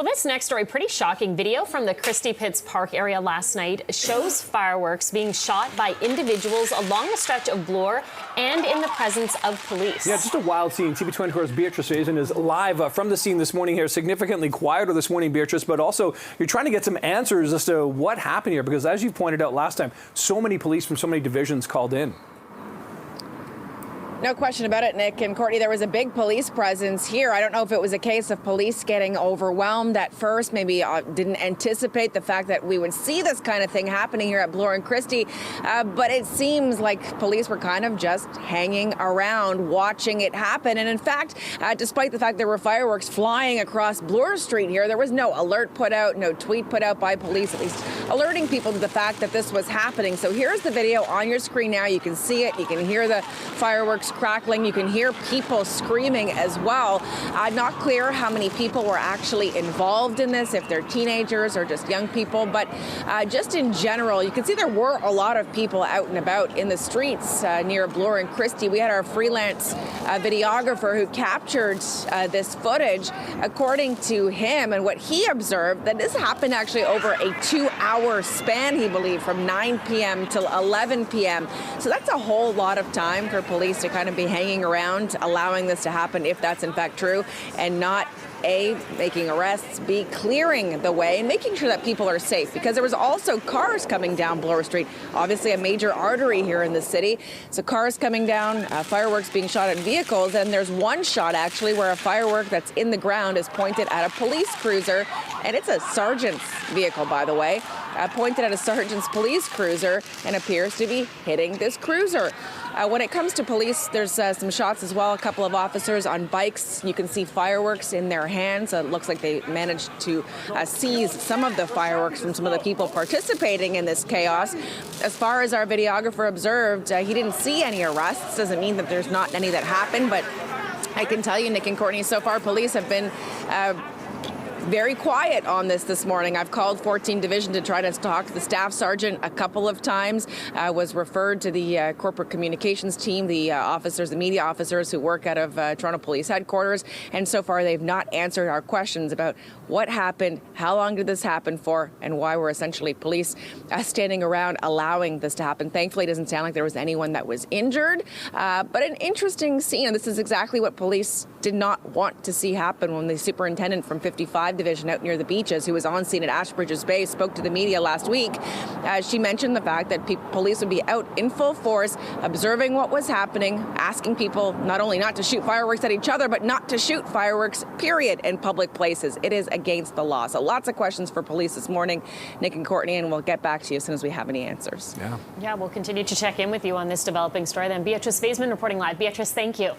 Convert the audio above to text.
Well, this next story, pretty shocking. Video from the Christie Pits Park area last night shows fireworks being shot by individuals along the stretch of Bloor and in the presence of police. Yeah, just a wild scene. TV24's Beatrice Faison is live from the scene this morning here. Significantly quieter this morning, Beatrice, but also you're trying to get some answers as to what happened here, because as you pointed out last time, so many police from so many divisions called in. No question about it, Nick and Courtney. There was a big police presence here. I don't know if it was a case of police getting overwhelmed at first, maybe didn't anticipate the fact that we would see this kind of thing happening here at Bloor and Christie. But it seems like police were kind of just hanging around, watching it happen. And in fact, despite the fact there were fireworks flying across Bloor Street here, there was no alert put out, no tweet put out by police, at least alerting people to the fact that this was happening. So here's the video on your screen now. You can see it. You can hear the fireworks crackling. You can hear people screaming as well. Not clear how many people were actually involved in this, if they're teenagers or just young people, but just in general, you can see there were a lot of people out and about in the streets near Bloor and Christie. We had our freelance videographer who captured this footage. According to him and what he observed, that this happened actually over a 2-hour span, he believed, from 9 p.m. till 11 p.m. So that's a whole lot of time for police to kind of be hanging around, allowing this to happen, if that's in fact true, and not A, making arrests, B, clearing the way and making sure that people are safe, because there was also cars coming down Bloor Street, obviously a major artery here in the city. So cars coming down, fireworks being shot at vehicles, and there's one shot actually where a firework that's in the ground is pointed at a police cruiser, and it's a sergeant's vehicle, by the way, pointed at a sergeant's police cruiser and appears to be hitting this cruiser. When it comes to police, there's some shots as well. A couple of officers on bikes. You can see fireworks in their hands. It looks like they managed to seize some of the fireworks from some of the people participating in this chaos. As far as our videographer observed, he didn't see any arrests. Doesn't mean that there's not any that happened, but I can tell you, Nick and Courtney, so far police have been very quiet on this morning. I've called 14 Division to try to talk to the staff sergeant a couple of times. Was referred to the corporate communications team, the officers, the media officers who work out of Toronto Police Headquarters, and so far they've not answered our questions about what happened, how long did this happen for, and why were essentially police standing around allowing this to happen. Thankfully, it doesn't sound like there was anyone that was injured, but an interesting scene, and this is exactly what police did not want to see happen when the superintendent from 55 Division out near the beaches, who was on scene at Ashbridges Bay, spoke to the media last week. She mentioned the fact that police would be out in full force, observing what was happening, asking people not only not to shoot fireworks at each other, but not to shoot fireworks, period, in public places. It is against the law. So lots of questions for police this morning, Nick and Courtney, and we'll get back to you as soon as we have any answers. Yeah, we'll continue to check in with you on this developing story. Then Beatrice Faison reporting live. Beatrice, thank you.